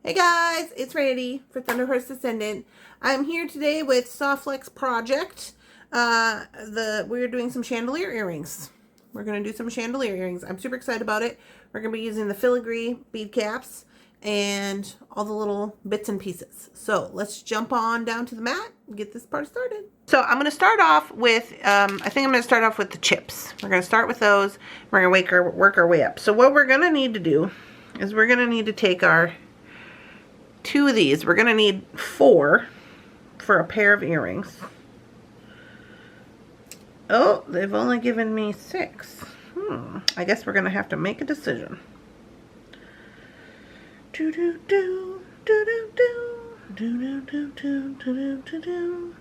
Hey guys, it's Randy for Thunderhorse Descendant. I'm here today with Softflex Project. We're doing some chandelier earrings. We're going to do some chandelier earrings. I'm super excited about it. We're going to be using the filigree bead caps and all the little bits and pieces. So let's jump on down to the mat and get this part started. So I'm going to start off with, I think I'm going to start off with the chips. We're going to start with those. We're going to work our way up. So what we're going to need to do is we're going to need to take our two of these. We're going to need 4 for a pair of earrings. Oh, they've only given me 6. I guess we're going to have to make a decision. Do do do do do do do do do do do do.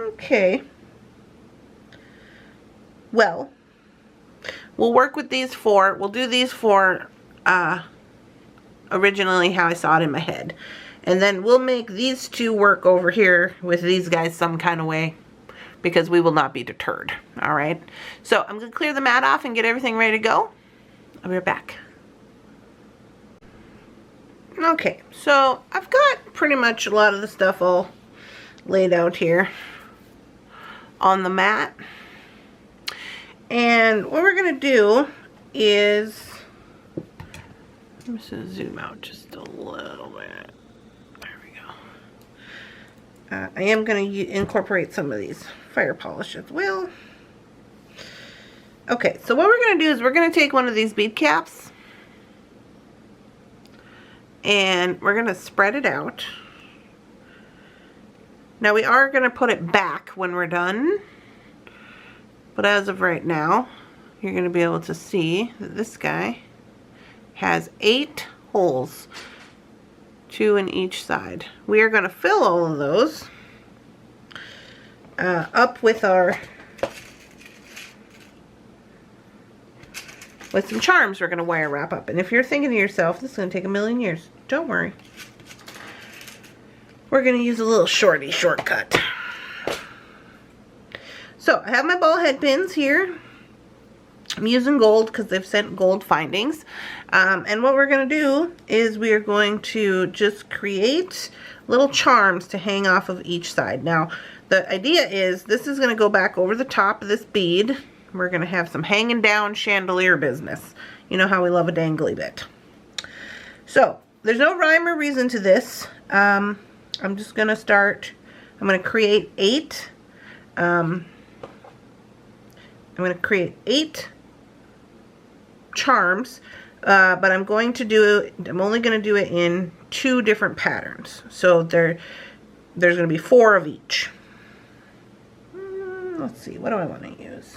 Okay. Well, we'll work with these 4. We'll do these 4 originally how I saw it in my head. And then we'll make these 2 work over here with these guys some kind of way, because we will not be deterred. Alright, so I'm going to clear the mat off and get everything ready to go. I'll be right back. Okay, so I've got pretty much a lot of the stuff all laid out here on the mat. And what we're going to do is, I'm just going to zoom out just a little bit. There we go. I am going to incorporate some of these fire polish as well. Okay, so what we're going to do is we're going to take one of these bead caps and we're going to spread it out. Now we are going to put it back when we're done, but as of right now, you're going to be able to see that this guy has 8 holes, 2 in each side. We are going to fill all of those up with some charms we're going to wire wrap up. And if you're thinking to yourself, this is going to take a million years, don't worry. We're going to use a little shortcut. So I have my ball head pins here. I'm using gold because they've sent gold findings. And what we're going to do is we are going to just create little charms to hang off of each side. Now, the idea is this is going to go back over the top of this bead. We're going to have some hanging down chandelier business. You know how we love a dangly bit. So, there's no rhyme or reason to this. I'm just going to start, I'm going to create 8. I'm going to create 8 charms, but I'm only going to do it in 2 different patterns. So there's going to be 4 of each. Let's see, what do I want to use?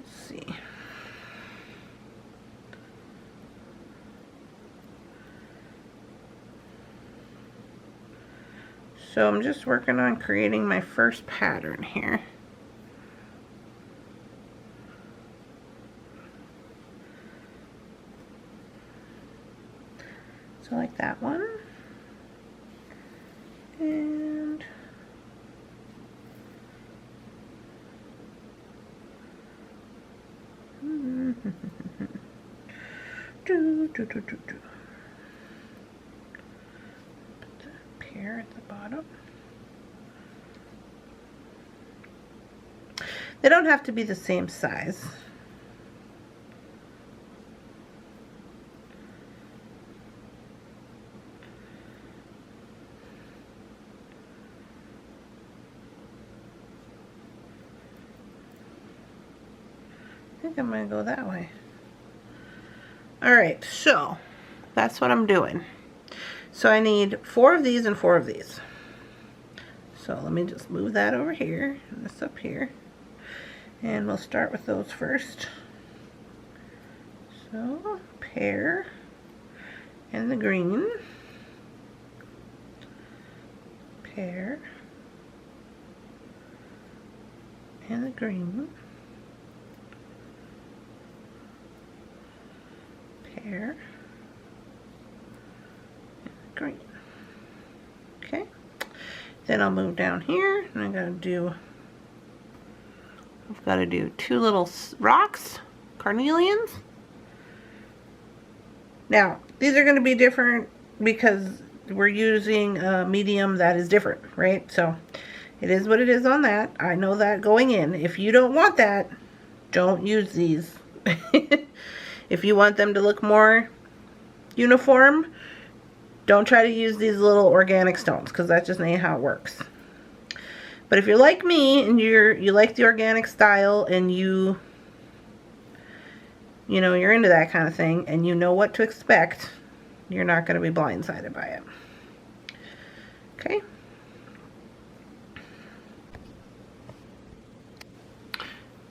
Let's see. So I'm just working on creating my first pattern here. So like that one. And Put the pair at the bottom. They don't have to be the same size. I think I'm going to go that way. Alright, so that's what I'm doing. So I need 4 of these and 4 of these. So let me just move that over here and this up here. And we'll start with those first. So, pear and the green. Pear and the green. Pear and the green. Okay. Then I'll move down here and I've got to do 2 little rocks, carnelians. Now, these are going to be different because we're using a medium that is different, right? So it is what it is on that. I know that going in. If you don't want that, don't use these. If you want them to look more uniform, don't try to use these little organic stones because that just ain't how it works. But if you're like me and you like the organic style and you know, you're into that kind of thing and you know what to expect, you're not going to be blindsided by it. Okay.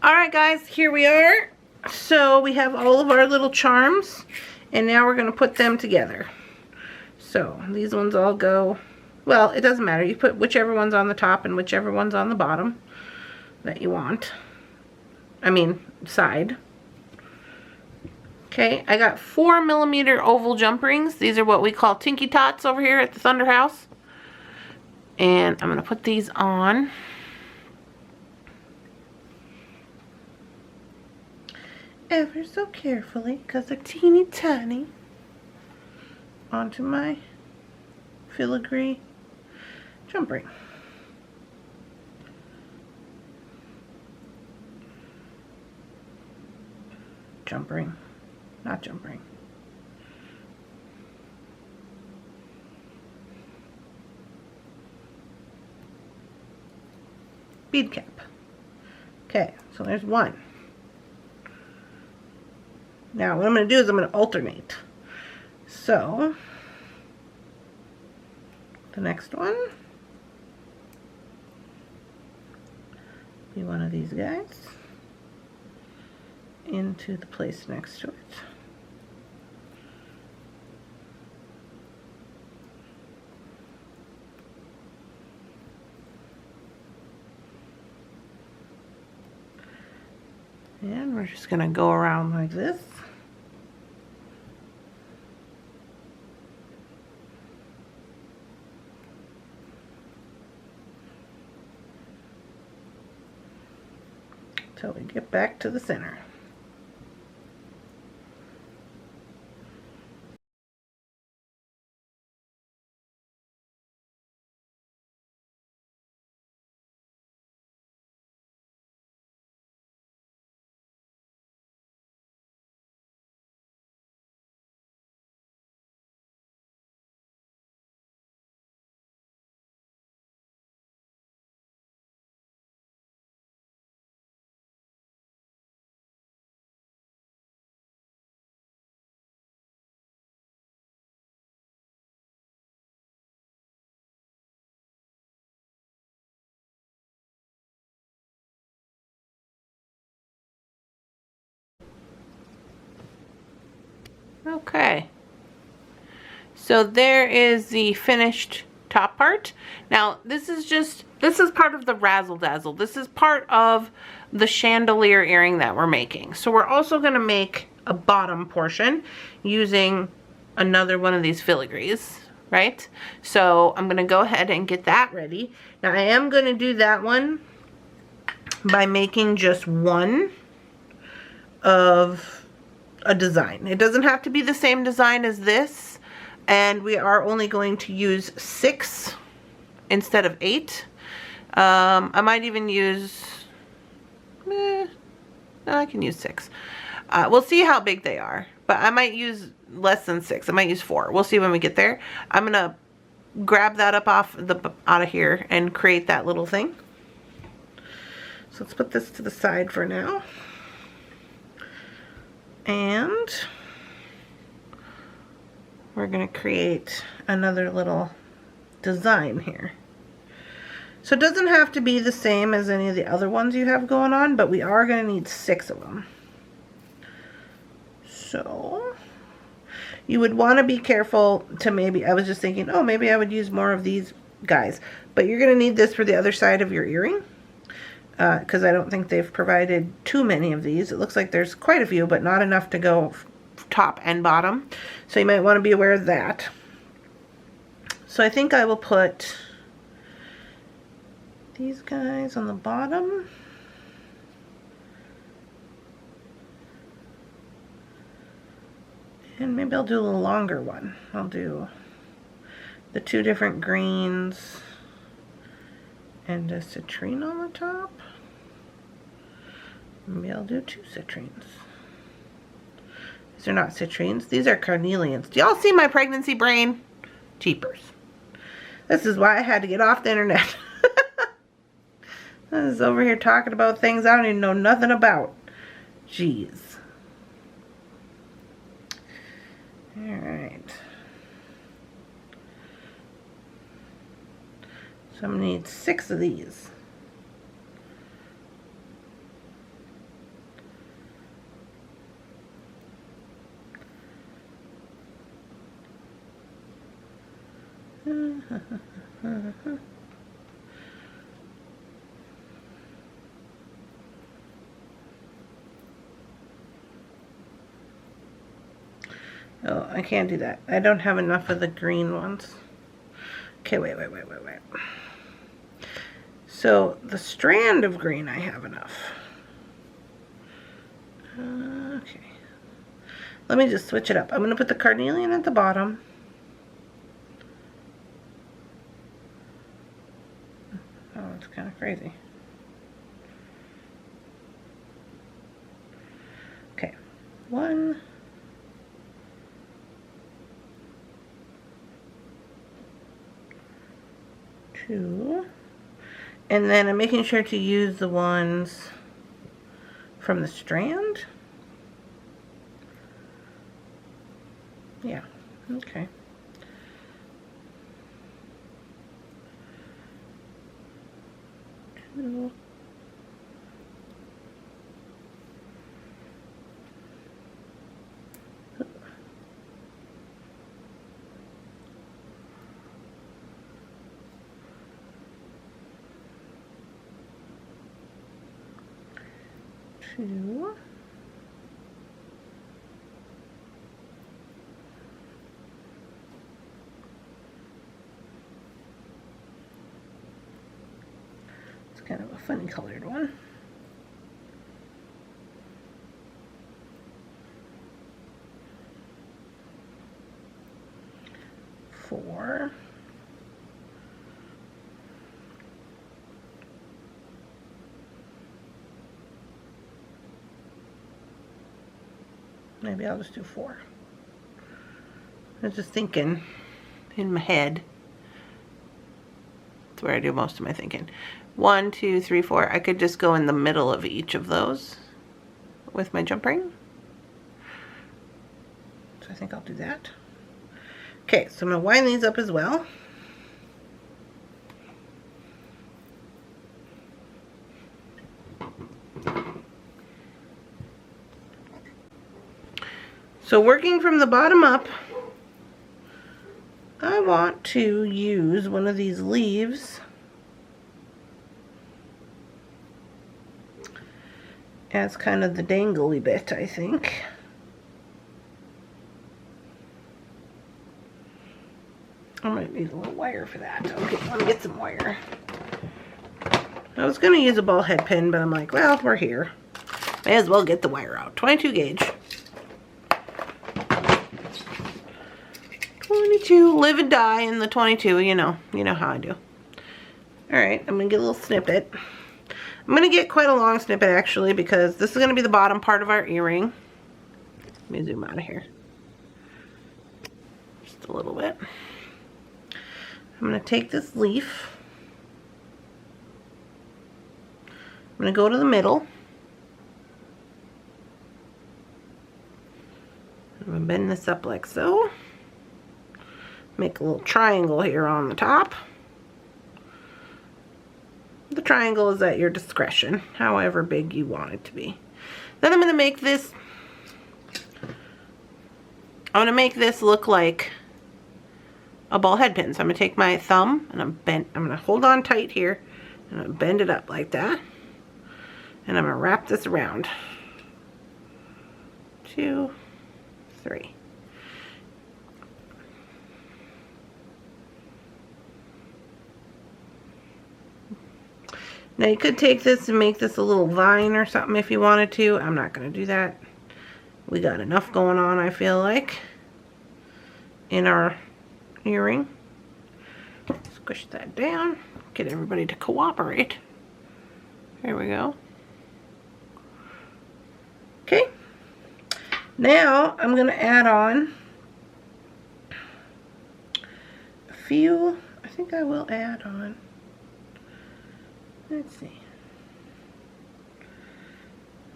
Alright guys, here we are. So we have all of our little charms and now we're going to put them together. So these ones all go, well, it doesn't matter. You put whichever one's on the top and whichever one's on the bottom that you want. I mean, side. Okay, I got 4mm oval jump rings. These are what we call Tinky Tots over here at the Thunder House. And I'm going to put these on. Ever so carefully, because they're teeny tiny. Onto my filigree jump ring. Jump ring. Not jump ring. Bead cap. Okay, so there's one. Now what I'm going to do is I'm going to alternate. So the next one be one of these guys into the place next to it. And we're just going to go around like this. Till we get back to the center. Okay, so there is the finished top part. Now this is part of the razzle dazzle. This is part of the chandelier earring that we're making. So we're also going to make a bottom portion using another one of these filigrees, right? So I'm going to go ahead and get that ready. Now I am going to do that one by making just one of a design. It doesn't have to be the same design as this, and we are only going to use 6 instead of 8. I might even use no, I can use 6. We'll see how big they are, but I might use less than 6. I might use 4. We'll see when we get there. I'm gonna grab that up out of here and create that little thing. So let's put this to the side for now. And we're going to create another little design here. So it doesn't have to be the same as any of the other ones you have going on, but we are going to need 6 of them. So you would want to be careful to maybe, I was just thinking, oh, maybe I would use more of these guys. But you're going to need this for the other side of your earring. Because I don't think they've provided too many of these. It looks like there's quite a few, but not enough to go top and bottom. So you might want to be aware of that. So I think I will put these guys on the bottom. And maybe I'll do a little longer one. I'll do the 2 different greens and a citrine on the top. Maybe I'll do 2 citrines. These are not citrines, these are carnelians. Do y'all see my pregnancy brain? Jeepers. This is why I had to get off the internet. I was over here talking about things I don't even know nothing about. Jeez. Alright. So I'm going to need 6 of these. Oh, I can't do that. I don't have enough of the green ones. Okay, wait. So, the strand of green, I have enough. Okay. Let me just switch it up. I'm going to put the carnelian at the bottom. Oh, it's kind of crazy. Okay. 1, 2, and then I'm making sure to use the ones from the strand. Yeah, okay. Two. Two. It's kind of a funny colored one. 4. Maybe I'll just do 4. I was just thinking in my head. That's where I do most of my thinking. 1, 2, 3, 4. I could just go in the middle of each of those with my jump ring. So I think I'll do that. Okay, so I'm going to wind these up as well. So working from the bottom up, I want to use one of these leaves as kind of the dangly bit, I think. I might need a little wire for that. Okay, let me get some wire. I was going to use a ball head pin, but I'm like, well, we're here. May as well get the wire out. 22 gauge. 22, live and die in the 22, you know how I do. Alright, I'm going to get a little snippet. I'm going to get quite a long snippet actually, because this is going to be the bottom part of our earring. Let me zoom out of here. Just a little bit. I'm going to take this leaf. I'm going to go to the middle. I'm going to bend this up like so. Make a little triangle here on the top. The triangle is at your discretion, however big you want it to be. Then I'm going to make this, look like a ball head pin. So I'm going to take my thumb and I'm going to hold on tight here and I'm going to bend it up like that. And I'm going to wrap this around. 2, 3. Now you could take this and make this a little vine or something if you wanted to. I'm not going to do that. We got enough going on, I feel like, in our earring. Squish that down, get everybody to cooperate. Here we go. Okay, now I'm going to add on a few. I think I will add on, let's see,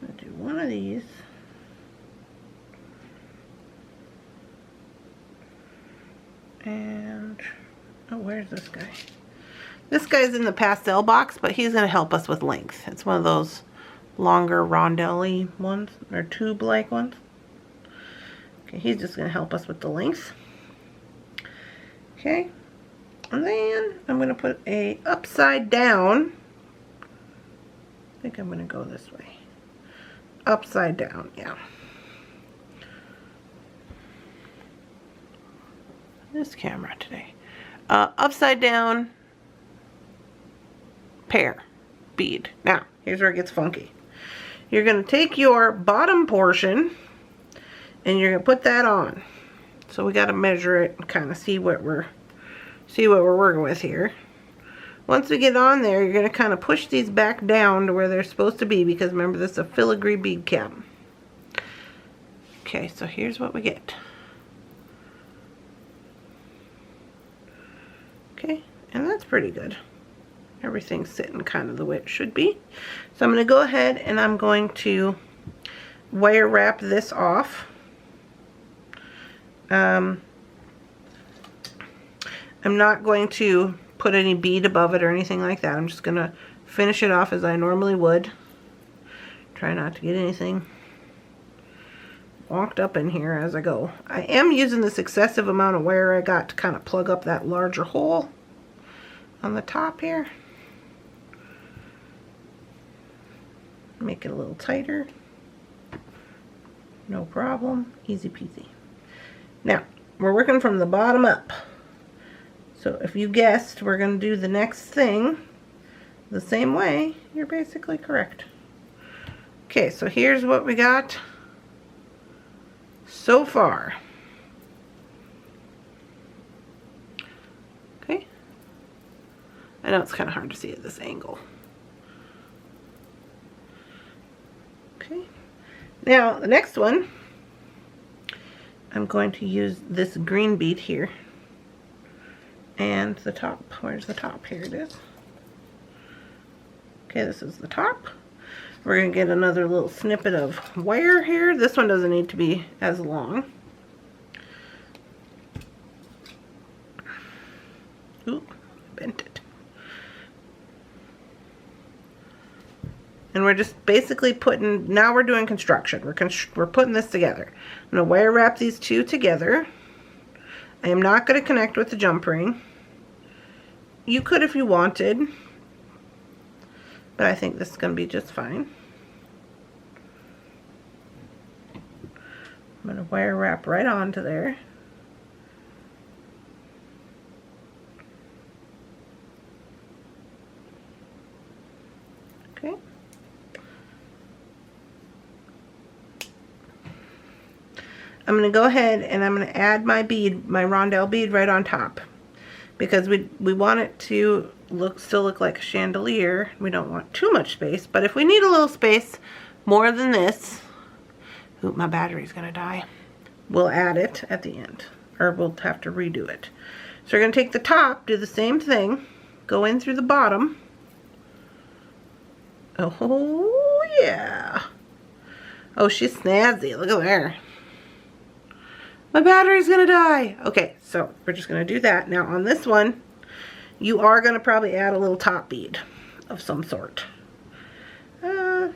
I'm going to do one of these. And, oh, where's this guy? This guy's in the pastel box, but he's going to help us with length. It's one of those longer rondelle-y ones, or tube-like ones. Okay, he's just going to help us with the length. Okay, and then I'm going to put a upside down. I think I'm going to go this way. Upside down, yeah. This camera today. Upside down pear bead. Now, here's where it gets funky. You're going to take your bottom portion and you're going to put that on. So we got to measure it and kind of see what we're working with here. Once we get on there, you're going to kind of push these back down to where they're supposed to be, because remember, this is a filigree bead cap. Okay, so here's what we get. Okay, and that's pretty good. Everything's sitting kind of the way it should be. So I'm going to go ahead and I'm going to wire wrap this off. I'm not going to put any bead above it or anything like that. I'm just going to finish it off as I normally would. Try not to get anything walked up in here as I go. I am using this excessive amount of wire I got to kind of plug up that larger hole on the top here. Make it a little tighter. No problem. Easy peasy. Now, we're working from the bottom up. So if you guessed we're going to do the next thing the same way, you're basically correct. Okay, so here's what we got so far. Okay. I know it's kind of hard to see at this angle. Okay. Now, the next one, I'm going to use this green bead here. And the top. Where's the top? Here it is. Okay, this is the top. We're going to get another little snippet of wire here. This one doesn't need to be as long. Ooh, bent it. And we're just basically putting, now we're doing construction. We're putting this together. I'm going to wire wrap these two together. I am not going to connect with the jump ring. You could if you wanted, but I think this is going to be just fine. I'm going to wire wrap right onto there. Okay. I'm going to go ahead and I'm going to add my bead, my rondelle bead, right on top. Because we want it to still look like a chandelier. We don't want too much space, but if we need a little space more than this, ooh, my battery's gonna die, we'll add it at the end, or we'll have to redo it. So we're gonna take the top, do the same thing, go in through the bottom. Oh yeah. Oh, she's snazzy, look at her. My battery's gonna die. Okay, so we're just gonna do that. Now on this one, you are gonna probably add a little top bead of some sort. I'm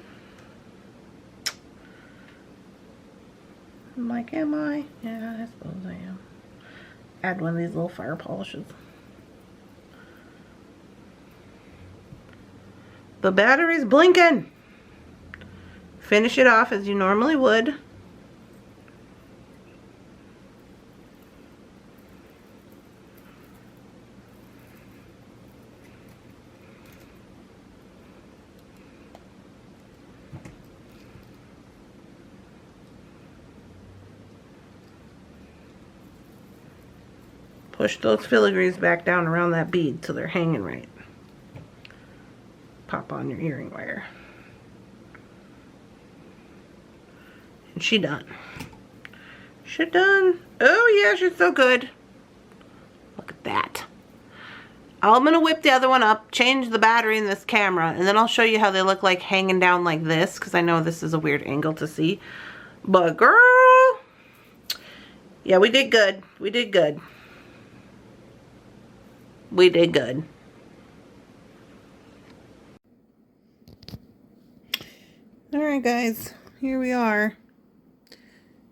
like, am I? Yeah, I suppose I am. Add one of these little fire polishes. The battery's blinking. Finish it off as you normally would. push those filigrees back down around that bead so they're hanging right. Pop on your earring wire. And she done. She done. Oh yeah, she's so good. Look at that. I'm going to whip the other one up, change the battery in this camera, and then I'll show you how they look like hanging down like this, because I know this is a weird angle to see. But girl, yeah, we did good. We did good. We did good. Alright guys, here we are.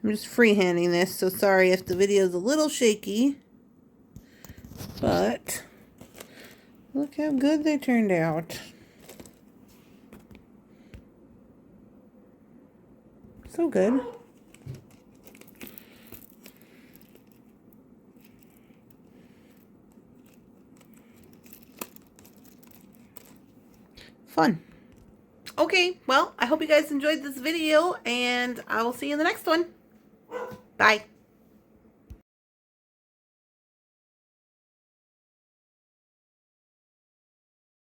I'm just freehanding this, so sorry if the video is a little shaky. But look how good they turned out. So good. Fun. Okay, well, I hope you guys enjoyed this video, and I will see you in the next one. Bye.